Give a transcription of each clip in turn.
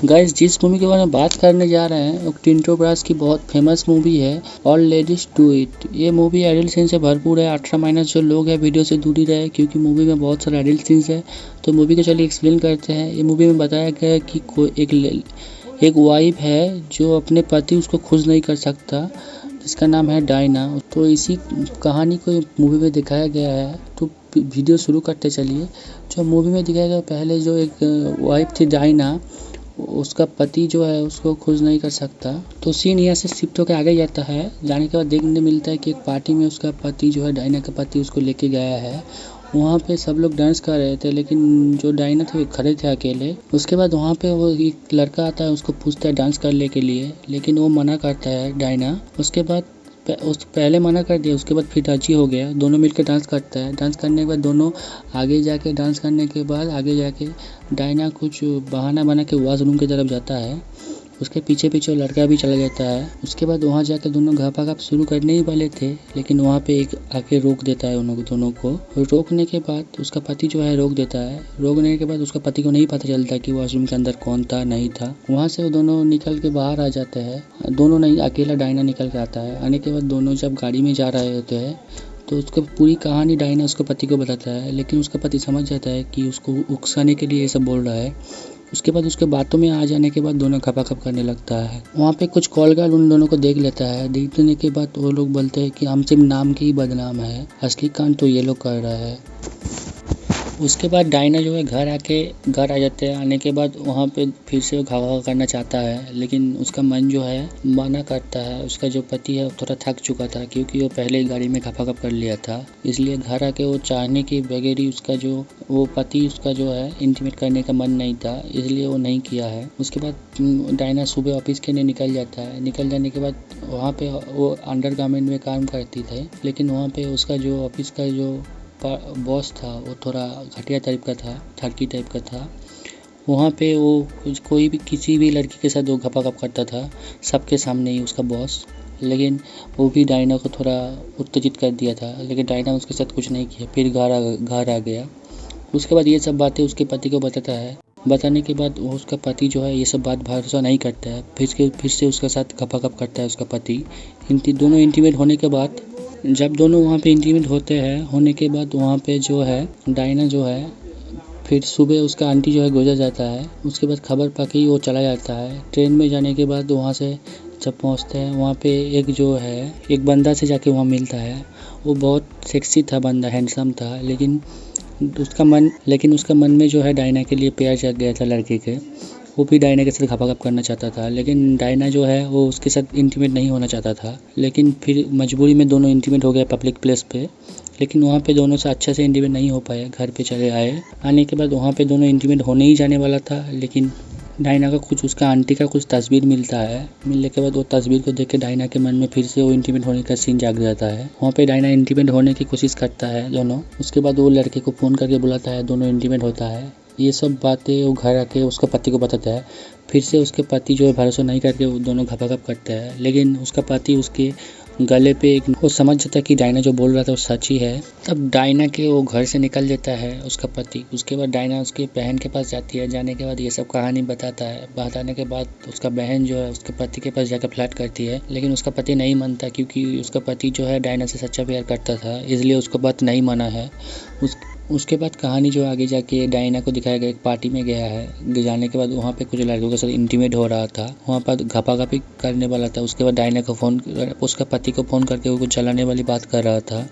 Guys जिस movie के बारे में बात करने जा रहे हैं वो टिंटो ब्रास की बहुत फेमस मूवी है ऑल लेडीज डू इट। ये मूवी एडल्ट सीन से भरपूर है। 18 माइनस जो लोग हैं वीडियो से दूर ही रहे क्योंकि मूवी में बहुत सारे एडल्ट सीन्स है। तो मूवी को चलिए एक्सप्लेन करते हैं। ये मूवी में बताया गया है कि कोई एक वाइफ है जो अपने पति उसको खुश नहीं कर सकता, जिसका नाम है डायना। तो इसी कहानी को मूवी में दिखाया गया है। तो वीडियो शुरू करते चलिए। जो मूवी में दिखाया गया, पहले जो एक वाइफ थी डायना, उसका पति जो है उसको खुश नहीं कर सकता। तो सीन यहाँ से शिफ्ट होकर आगे जाता है। जाने के बाद देखने मिलता है कि एक पार्टी में उसका पति जो है, डायना का पति, उसको लेके गया है। वहाँ पे सब लोग डांस कर रहे थे, लेकिन जो डायना थे वो खड़े थे अकेले। उसके बाद वहाँ पे वो एक लड़का आता है, उसको पूछता है डांस करने के लिए, लेकिन वो मना करता है डायना। उसके बाद पहले मना कर दिया, उसके बाद फिर राजी हो गया। दोनों मिलकर डांस करता है। डांस करने के बाद दोनों आगे जाके डांस करने के बाद आगे जाके डायना कुछ बहाना बना के वॉशरूम की तरफ जाता है। उसके पीछे पीछे लड़का भी चला जाता है। उसके बाद वहाँ जाके दोनों घापाघाप शुरू करने ही वाले थे, लेकिन वहाँ पे एक आके रोक देता है उन दोनों को। रोकने के बाद उसका पति जो है रोक देता है। रोकने के बाद उसका पति को नहीं पता चलता कि वॉशरूम के अंदर कौन था नहीं था। वहाँ से वो दोनों निकल के बाहर आ जाते हैं। दोनों नहीं, अकेला डायना निकल के आता है। आने के बाद दोनों जब गाड़ी में जा रहे होते हैं तो उसको पूरी कहानी डायना उसके पति को बताता है, लेकिन उसका पति समझ जाता है कि उसको उकसाने के लिए ये सब बोल रहा है। उसके बाद उसके बातों में आ जाने के बाद दोनों खपाखप करने लगता है। वहाँ पे कुछ कॉल गर्ल उन दोनों को देख लेता है। देखने के बाद वो लोग बोलते हैं कि हम सिर्फ नाम के ही बदनाम है, असली कांड तो ये लोग कर रहा है। उसके बाद डायना जो है घर आ जाते हैं। आने के बाद वहाँ पे फिर से वो घाव करना चाहता है, लेकिन उसका मन जो है मना करता है। उसका जो पति है वो थोड़ा थक चुका था क्योंकि वो पहले ही गाड़ी में खपाखप कर लिया था, इसलिए घर आके वो चाहने के बगैर ही उसका जो वो पति उसका जो है इंटीमेट करने का मन नहीं था, इसलिए वो नहीं किया है। उसके बाद डायना सुबह ऑफिस के लिए निकल जाता है। निकल जाने के बाद वहाँ पे वो अंडरगारमेंट में काम करती थी, लेकिन वहाँ पे उसका जो ऑफिस का जो बॉस था वो थोड़ा घटिया टाइप का था, ठगी टाइप का था। वहाँ पे वो कोई भी किसी भी लड़की के साथ वो घपाघप करता था सबके सामने ही, उसका बॉस। लेकिन वो भी डायना को थोड़ा उत्तेजित कर दिया था, लेकिन डायना उसके साथ कुछ नहीं किया। फिर घर आ गया। उसके बाद ये सब बातें उसके पति को बताता है। बताने के बाद उसका पति जो है ये सब बात भरोसा नहीं करता है। फिर से उसके साथ घपाघप करता है उसका पति। दोनों इंटीमेट होने के बाद जब दोनों वहाँ पे इंटीमेट होने के बाद वहाँ पे जो है डायना जो है फिर सुबह उसका आंटी जो है गुजर जाता है। उसके बाद खबर पाके ही वो चला जाता है। ट्रेन में जाने के बाद वहाँ से जब पहुँचते हैं वहाँ पे एक बंदा से जाके वहाँ मिलता है। वो बहुत सेक्सी था बंदा, हैंडसम था, लेकिन उसका मन में जो है डायना के लिए प्यार जग गया था लड़के के। वो भी डायना के साथ घपाघप करना चाहता था, लेकिन डायना जो है वो उसके साथ इंटीमेट नहीं होना चाहता था। लेकिन फिर मजबूरी में दोनों इंटीमेट हो गए पब्लिक प्लेस पे। लेकिन वहाँ पे दोनों से अच्छे से इंटीमेट नहीं हो पाए। घर पे चले आए। आने के बाद वहाँ पे दोनों इंटीमेट होने ही जाने वाला था, लेकिन डायना का उसका आंटी का कुछ तस्वीर मिलता है। मिलने के बाद वो तस्वीर को देख के डायना के मन में फिर से वो इंटीमेट होने का सीन जाग जाता है। वहाँ पे डायना इंटीमेट होने की कोशिश करता है दोनों। उसके बाद वो लड़के को फ़ोन करके बुलाता है, दोनों इंटीमेट होता है। ये सब बातें वो घर आके उसका पति को बताता है। फिर से उसके पति जो है भरोसा नहीं करके वो दोनों घपाघप करते हैं, लेकिन उसका पति उसके गले पे वो समझ जाता है कि डायना जो बोल रहा था वो सच ही है। तब डायना के वो घर से निकल जाता है उसका पति। उसके बाद डायना उसके बहन के पास जाती है। जाने के बाद ये सब कहानी बताता है। बताने के बाद उसका बहन जो है उसके पति के पास जाकर फ्लर्ट करती है, लेकिन उसका पति नहीं मानता क्योंकि उसका पति जो है डायना से सच्चा प्यार करता था, इसलिए उसको बात नहीं माना है। उसके बाद कहानी जो आगे जाके डायना को दिखाया गया, एक पार्टी में गया है। जाने के बाद वहाँ पे कुछ लड़कों के साथ इंटीमेट हो रहा था। वहाँ पर घपाघपी करने वाला था। उसके बाद डायना को उसका पति को फ़ोन करके वो कुछ जलाने वाली बात कर रहा था।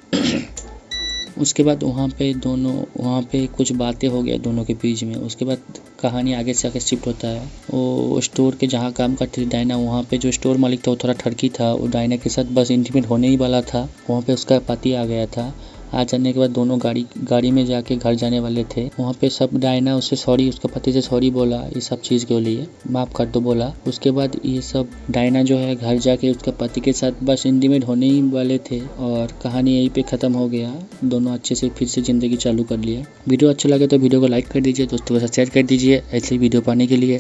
उसके बाद वहाँ पे कुछ बातें हो गया दोनों के बीच में। उसके बाद कहानी आगे से आगे शिफ्ट होता है। वो स्टोर के जहाँ काम करती थी डायना, वहाँ पे जो स्टोर मालिक था वो थोड़ा ठरकी था। वो डायना के साथ बस इंटीमेट होने ही वाला था। वहाँ पे उसका पति आ गया था। आ जाने के बाद दोनों गाड़ी में जाके घर जाने वाले थे। वहाँ पे सब डायना उसके पति से सॉरी बोला, ये सब चीज़ के लिए माफ़ कर दो बोला। उसके बाद ये सब डायना जो है घर जाके उसके पति के साथ बस इंटीमेट होने ही वाले थे और कहानी यहीं पे ख़त्म हो गया। दोनों अच्छे से फिर से ज़िंदगी चालू कर लिया। वीडियो अच्छा लगे तो वीडियो को लाइक कर दीजिए, दोस्तों के साथ शेयर कर दीजिए ऐसे ही वीडियो पाने के लिए।